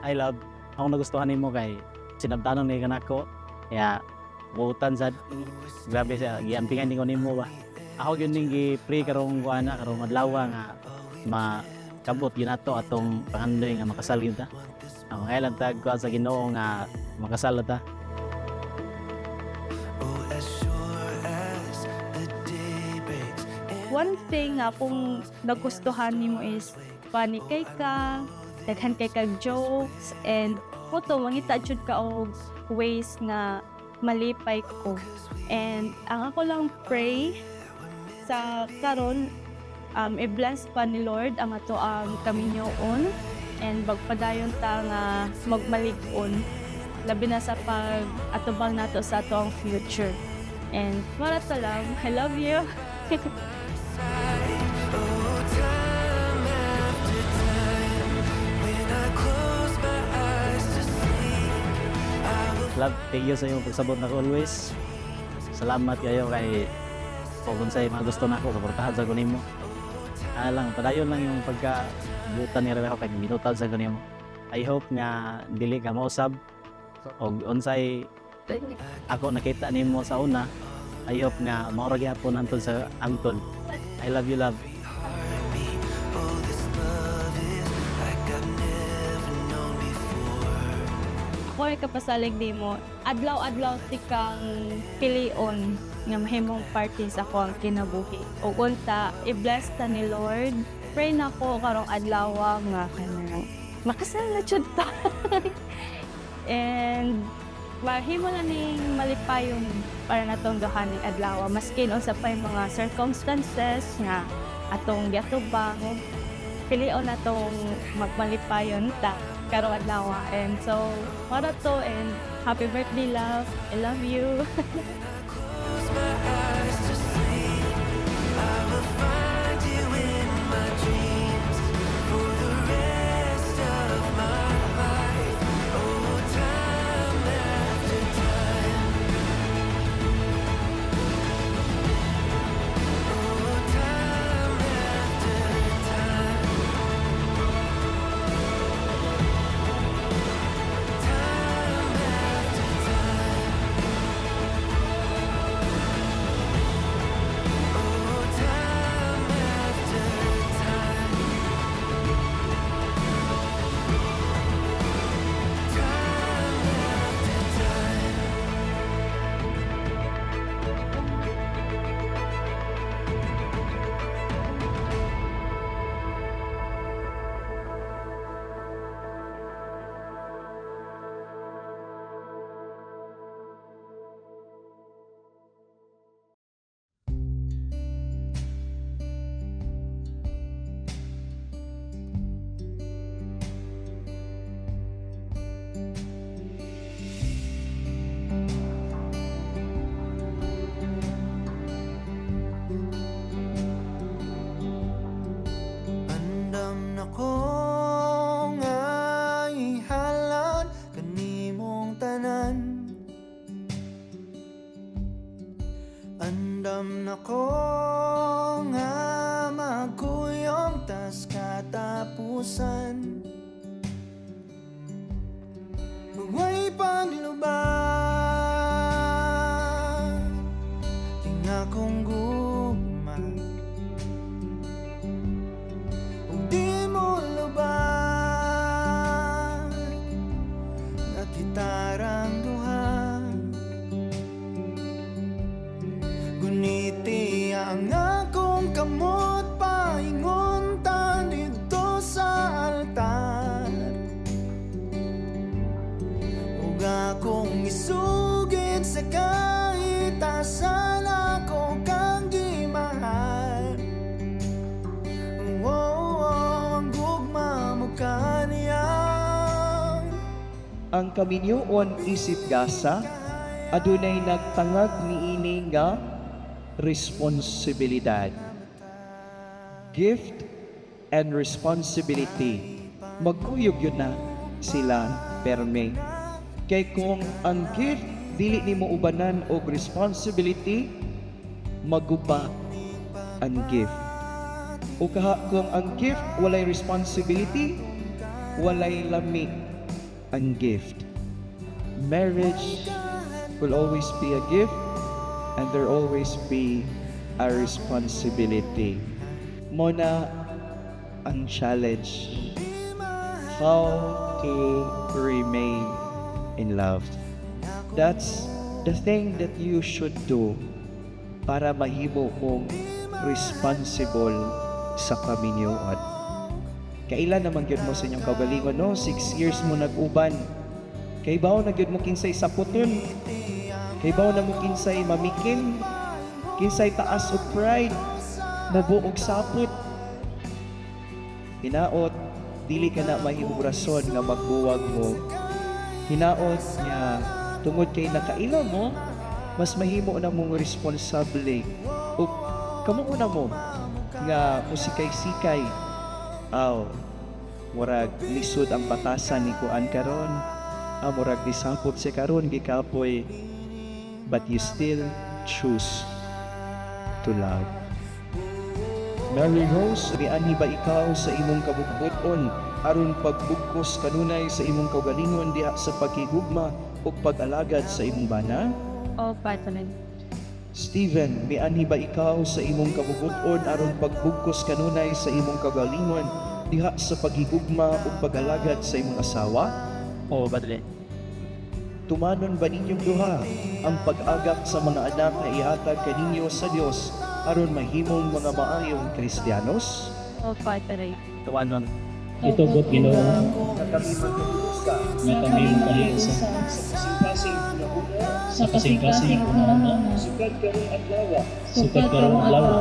I love. Ako nagustuhan nimo kay sinabtanon ni kanako. Kaya buutan sad. Grabe siya, giampingan ni ko nimo ba. Ako gyud ning gi-pray karong kuana karong adlaw nga makabot gyud nato atong pangandoy nga makasal gyud ta. Ang kailan tag ko sa Ginoo nga makasal ta. One thing nga akong nagustuhan nimo is funny kay ka, daghan kay kag jokes, and moto mangita jud ka og ways nga malipay ko. And ang ako lang pray sa karon, i-bless pa ni Lord ang ato ang kaminyoon and magpadayon ta nga magmalig-on labi na sa pag atubang nato sa ato ang future. And para ta lang, I love you. Love, thank you sa iyong pagsabot na always. Salamat kayo kay kung sa'yo mga gusto na ako, suportahan sa kunin mo. Lang, padayon lang yung pagka-butan ni Rero kay binutan sa kunin mo. I hope nga dili ka mausab o unsay ako nakita nimo sa una. I hope nga maura gyapon hantod sa angtod. I love you, love. Ako ay kapasalig nimo, adlaw-adlaw ti kang pilion nga mahimong party sa ako ang kinabuhi. O unta, i-bless ta ni Lord. Pray na ko karong adlaw nga kanang makasal na jud ta. And mahimo na ning malipayon para natong duhan ning adlaw. Maski unsa pa yung mga circumstances nga atong giatubang, pilion natong magmalipayon ta karong adlaw. And so, para to, and happy birthday, love. I love you. Andam na ko nga magkuyong tas katapusan. Huwag paglubag, tinga kong gugma. Kung di mo lubag, natitarang duha. Guniti ang akong kamot, painguntan dito sa altar. Huwag akong isugid sa kahit asan ako kang gimahal. Ang gugma mo kaniya. Ang kaminyoon isip gasa, adunay nagtangag niini nga responsibilidad. Gift and responsibility. Magkuyog yun na sila perme. Kay kung ang gift dili nimo ubanan og responsibility, maguba ang gift. O kung ang gift walay responsibility, walay lami ang gift. Marriage will always be a gift and there always be a responsibility. Muna ang challenge. How to remain in love. That's the thing that you should do para mahimo mong responsible sa kaminyoan. Kailan naman gyud mo sa inyong kaugalingon, no? 6 years mo nag-uban. Kay bawo na gyud mo kinsay saputon. Kay bawo na mo kinsay mamikin. Kinsay taas og pride. Nabuog sapot. Hinaot, dili ka na mahimong rason nga magbuwag mo. Hinaot nga tungod kay nakaila mo, mas mahimo na mong responsable. O kamo na mo nga musikay-sikay. Aw, murag lisod ang batasan ni kuan karon. Murag disapot si karon gikapoy. But you still choose to love. Mary Rose, riani ba ikaw sa imong kabugbuton aron pagbugkos kanunay sa imong kaugalingon diha sa paghigugma o pag-alagad sa imong bana? O patron. Steven, miani ba ikaw sa imong kabugbuton aron pagbugkos kanunay sa imong kaugalingon diha sa paghigugma o pag-alagad sa imong asawa? Oo, badali. Tumanon ba ninyong duha ang pag-agap sa mga anak na ihatag kaninyo sa Dios aron mahimong mga maayong Kristiyanos? O patron. Tuwanon. Itugot Ginoo Na kami magkabusa nga kami makahiusa sa kasing-kasing pinaguna, sa kasing-kasing una-una, sugad karong adlaw, sukat karong adlaw,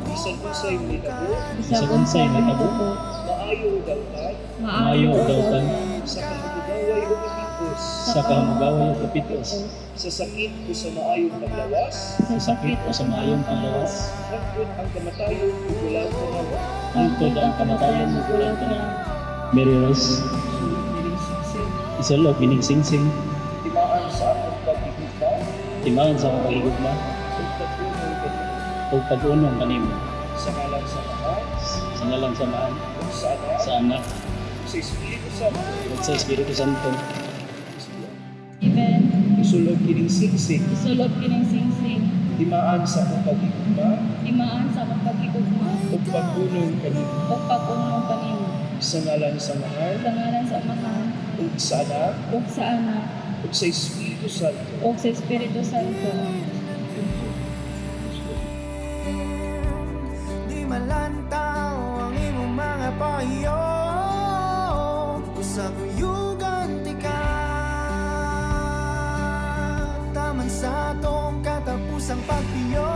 bisan unsay mitabo, sa unsay mahitabo, maayo dawtan, maayo daw ka, sa kamagugaway o kapipos, sa kamugaway o kapitos, sa sakit o sa maayong paglawas, sa sakit o sa maayong panglawas, hangtod ang kamatayon o gulang panawa. hangtod ang kamatayan mo kulang ka na. Mary Rose, isulog ining singsing, Timaan sa akong pag-ibigta, timaan sa akong pahigugma, ug pagpunong kanina, o pag-unong kanimo, sa ngalan sa Ama, sa ngalang samaan, ug sa Anak, sa Anak, ug sa Espiritu Santo. at sa Espiritu Santo. Amen. Isulog kining singsing, Isulog kining singsing. timaan sa akong pag-ibigta, Imaan sa akong pagigugma. ug pagpunong kanina, O pag-unong kanimo. sa ngalan sa Mahal, Sa ngalan sa Amahan. ug sa Anak, O sa Anak. ug sa Espiritu Santo. O sa Espiritu Santo. Di malantaw ang imong mga payo sa kuyugan tika taman sa atong katapusang pagpiyo